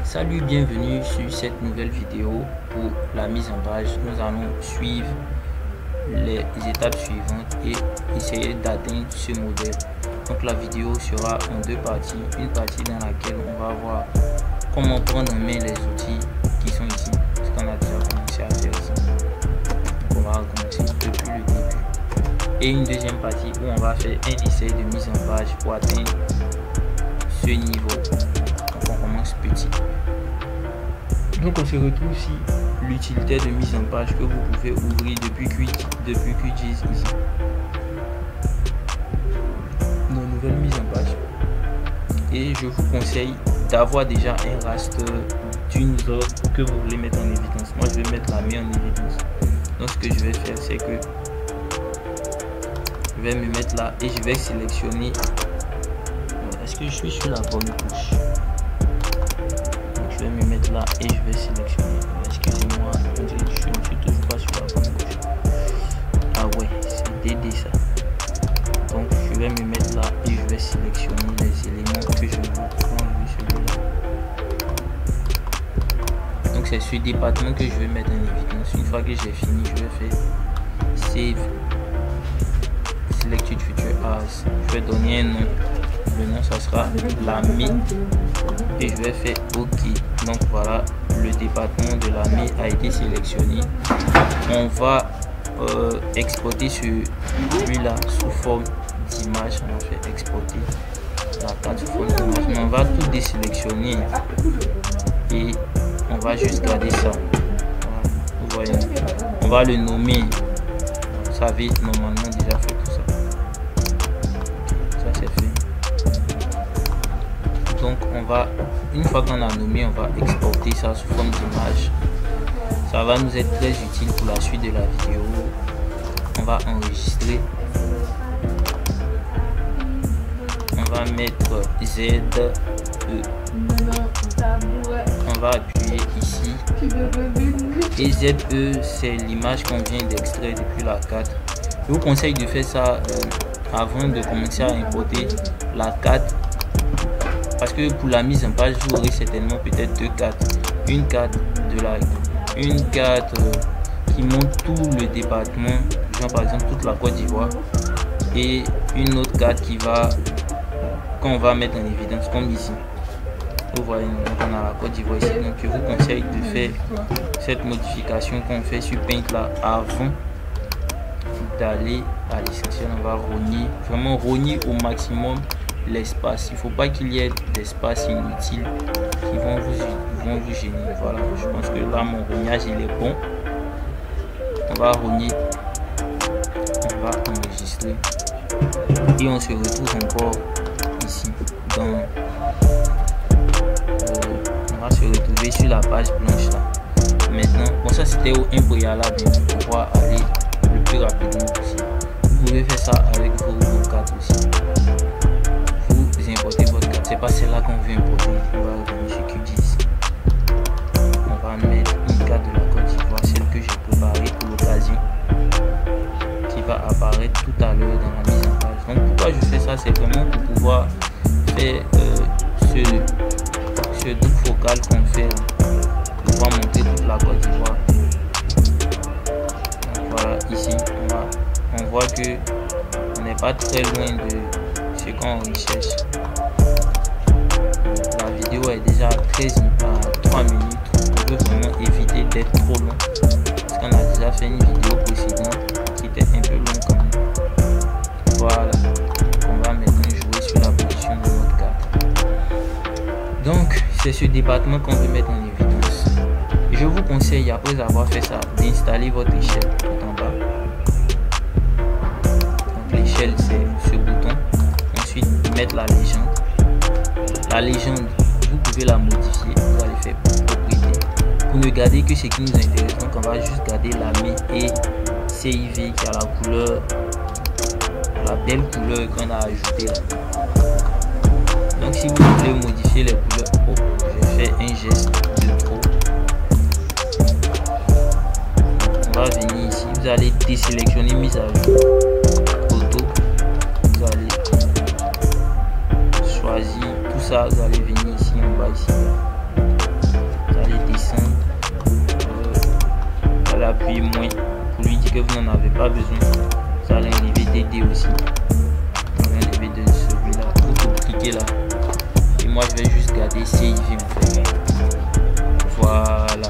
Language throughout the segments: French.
Salut, bienvenue sur cette nouvelle vidéo pour la mise en page. Nous allons suivre les étapes suivantes et essayer d'atteindre ce modèle. Donc la vidéo sera en deux parties. Une partie dans laquelle on va voir comment prendre en main les outils qui sont ici, ce qu'on a déjà commencé à faire ici. Donc on va recommencer depuis le début. Et une deuxième partie où on va faire un essai de mise en page pour atteindre ce niveau. Donc on commence petit. Donc on se retrouve ici, l'utilité de mise en page que vous pouvez ouvrir depuis QGIS ici. Nos nouvelles mises en page. Et je vous conseille d'avoir déjà un raster d'une zone que vous voulez mettre en évidence. Moi je vais mettre la main en évidence. Donc ce que je vais faire, c'est que je vais me mettre là et je vais sélectionner. Est-ce que je suis sur la bonne touche? Je vais me mettre là et je vais sélectionner. Excusez-moi, je ne suis toujours pas sur la bonne touche. Ah ouais, c'est DD ça. Donc je vais me mettre là et je vais sélectionner les éléments que je veux enlever celui-là. Donc c'est ce département que je vais mettre en évidence. Une fois que j'ai fini, je vais faire Save Selected Future As. Je vais donner un nom. Le nom ça sera l'AMI et je vais faire OK. Donc voilà, le département de l'AMI a été sélectionné. On va exporter celui-là sous forme d'image. On va faire exporter la carte sous forme d'image. Mais on va tout désélectionner et on va juste garder ça. Voilà, vous voyez, on va le nommer. Vous savez, normalement déjà fait tout ça. Ça c'est fait. Donc on va, une fois qu'on a nommé, on va exporter ça sous forme d'image. Ça va nous être très utile pour la suite de la vidéo. On va enregistrer. On va mettre ZE. On va appuyer ici. Et ZE, c'est l'image qu'on vient d'extraire depuis la carte. Je vous conseille de faire ça avant de commencer à importer la carte. Parce que pour la mise en page, vous aurez certainement peut-être deux cartes. Une carte une carte qui montre tout le département, genre par exemple toute la Côte d'Ivoire, et une autre carte qui va, qu'on va mettre en évidence comme ici. Vous voyez, donc on a la Côte d'Ivoire ici. Donc je vous conseille de faire cette modification qu'on fait sur Paint là avant d'aller à l'essentiel. On va rogner, vraiment rogner au maximum l'espace. Il ne faut pas qu'il y ait d'espace inutile qui vont vous gêner. Voilà, je pense que là mon rognage il est bon. On va rogner, on va enregistrer et on se retrouve encore ici dans on va se retrouver sur la page blanche là. Maintenant, bon, ça c'était un préalable pour pouvoir aller le plus rapidement possible. Vous pouvez faire ça avec vos cartes aussi. Importer votre carte, c'est pas celle-là qu'on veut importer. On va revenir sur QGIS. On va mettre une carte de la Côte d'Ivoire, celle que j'ai préparée pour l'occasion, qui va apparaître tout à l'heure dans la mise en page. Donc pourquoi je fais ça, c'est vraiment pour pouvoir faire ce double focal qu'on fait pour pouvoir montrer toute la Côte d'Ivoire. Voilà, ici on voit que on n'est pas très loin de ce qu'on recherche. La vidéo est déjà à 3 minutes. On veut vraiment éviter d'être trop long parce qu'on a déjà fait une vidéo précédente qui était un peu longue quand même. Voilà, on va maintenant jouer sur la position de notre carte. Donc c'est ce département qu'on veut mettre en évidence. Je vous conseille, après avoir fait ça, d'installer votre échelle tout en bas. Donc l'échelle c'est ce bouton. Ensuite mettre la légende. La légende, vous pouvez la modifier. Vous allez faire propriété pour ne garder que ce qui nous intéresse. Donc on va juste garder la main et CIV qui a la couleur, la belle couleur qu'on a ajoutée là. Donc si vous voulez modifier les couleurs, je fais un geste de trop. On va venir ici, vous allez désélectionner mise à jour auto. Vous allez choisir tout ça, vous allez venir ici en bas ici. vous n'en avez pas besoin, vous allez enlever DD aussi. Vous allez enlever de celui-là, vous cliquez là. Et moi je vais juste garder CIV en fait. Voilà.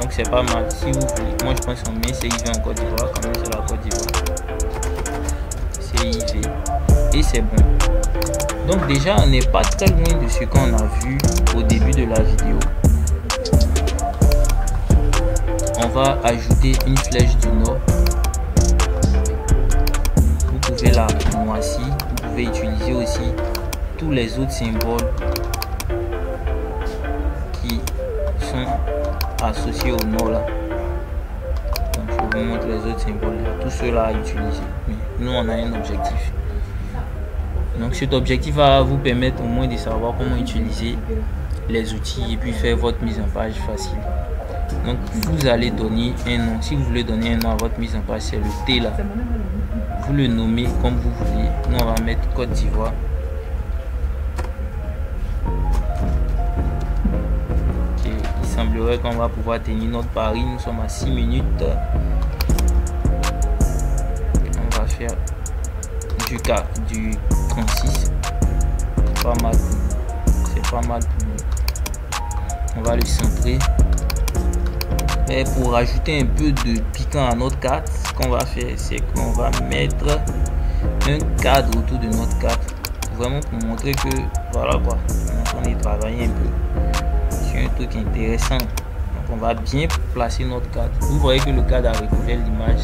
Donc c'est pas mal. Si vous voulez, moi je pense qu'on met CIV en Côte d'Ivoire, quand même c'est la Côte d'Ivoire. CIV. Et c'est bon. Donc déjà on n'est pas très loin de ce qu'on a vu au début de la vidéo. On va ajouter une flèche du nord. Vous pouvez la noircir. Vous pouvez utiliser aussi tous les autres symboles qui sont associés au nord là. Donc je vous montre les autres symboles là. Tout cela à utiliser. Mais nous on a un objectif. Donc cet objectif va vous permettre au moins de savoir comment utiliser les outils et puis faire votre mise en page facile. Donc vous allez donner un nom. Si vous voulez donner un nom à votre mise en page, c'est le T là. Vous le nommez comme vous voulez. Nous on va mettre Côte d'Ivoire. Okay. Il semblerait qu'on va pouvoir tenir notre pari. Nous sommes à 6 minutes. On va faire du 36. C'est pas mal. C'est pas mal pour nous. On va le centrer. Mais pour rajouter un peu de piquant à notre carte, ce qu'on va faire, c'est qu'on va mettre un cadre autour de notre carte. Vraiment pour montrer que, voilà quoi, on est en train de travailler un peu sur un truc intéressant. Donc on va bien placer notre carte. Vous voyez que le cadre a recouvert l'image.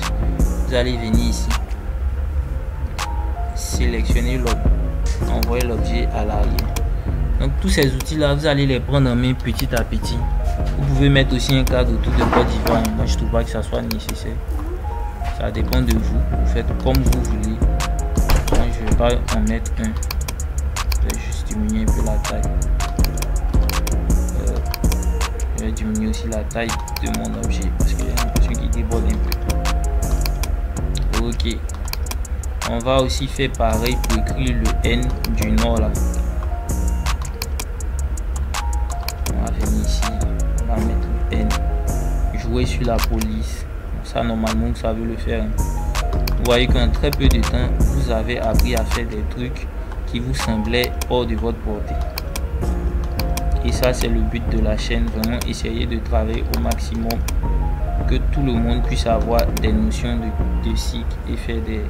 Vous allez venir ici. Sélectionner l'objet. Envoyer l'objet à l'arrière. Donc tous ces outils là, vous allez les prendre en main petit à petit. Vous pouvez mettre aussi un cadre autour de Côte d'Ivoire. Moi je trouve pas que ça soit nécessaire. Ça dépend de vous. Vous faites comme vous voulez. Moi je vais pas en mettre un. Je vais juste diminuer un peu la taille. Je vais diminuer aussi la taille de mon objet parce que j'ai l'impression qu'il déborde un peu. Ok. On va aussi faire pareil pour écrire le N du nord là. On va venir ici. On va mettre le N. Jouer sur la police. Ça normalement vous savez le faire. Vous voyez qu'en très peu de temps vous avez appris à faire des trucs qui vous semblaient hors de votre portée. Et ça c'est le but de la chaîne. Vraiment essayer de travailler au maximum. Que tout le monde puisse avoir des notions de cycle et faire de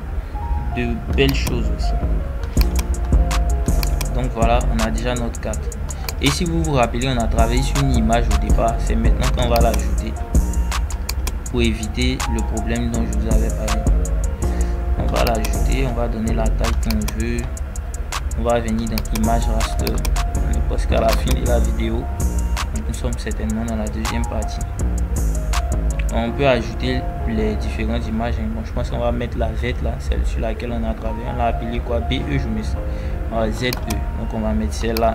belles choses aussi. Donc voilà, on a déjà notre carte. Et si vous vous rappelez, on a travaillé sur une image au départ. C'est maintenant qu'on va l'ajouter pour éviter le problème dont je vous avais parlé. On va l'ajouter, on va donner la taille qu'on veut. On va venir dans image raster. On est presque à la fin de la vidéo. Donc nous sommes certainement dans la deuxième partie. On peut ajouter les différentes images. Bon, je pense qu'on va mettre la Z là, celle sur laquelle on a travaillé. On l'a appelé quoi? BE, je mets ça. ZE. Donc on va mettre celle-là.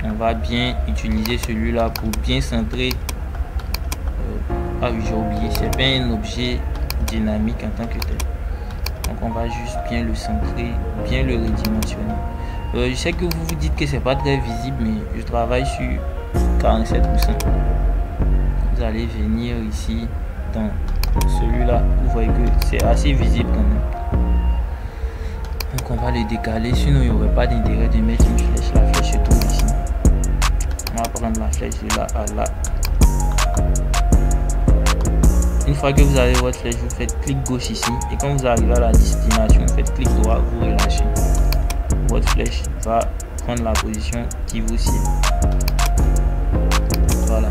On va bien utiliser celui-là pour bien centrer. Ah oui, j'ai oublié. C'est pas un objet dynamique en tant que tel. Donc on va juste bien le centrer, bien le redimensionner. Je sais que vous vous dites que c'est pas très visible, mais je travaille sur 47%. Vous allez venir ici dans celui-là, vous voyez que c'est assez visible quand même. Donc on va le décaler, sinon il n'y aurait pas d'intérêt de mettre une flèche. La flèche se trouve ici. On va prendre la flèche de là à là. Une fois que vous avez votre flèche, vous faites clic gauche ici, et quand vous arrivez à la destination, vous faites clic droit, vous relâchez. Votre flèche va prendre la position qui vous cible. Voilà.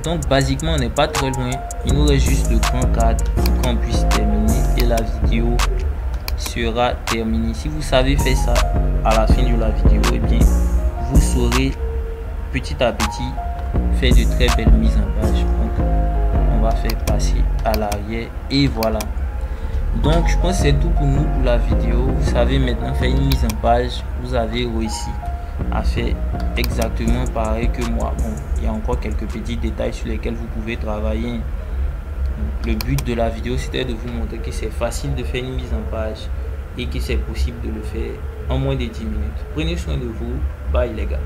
Donc basiquement on n'est pas très loin, il nous reste juste le grand cadre pour qu'on puisse terminer et la vidéo sera terminée. Si vous savez faire ça à la fin de la vidéo, et bien vous saurez petit à petit faire de très belles mises en page. Donc on va faire passer à l'arrière et voilà. Donc je pense que c'est tout pour nous pour la vidéo. Vous savez maintenant faire une mise en page, vous avez réussi à faire exactement pareil que moi. Bon, il y a encore quelques petits détails sur lesquels vous pouvez travailler. Le but de la vidéo c'était de vous montrer que c'est facile de faire une mise en page et que c'est possible de le faire en moins de 10 minutes. Prenez soin de vous. Bye les gars.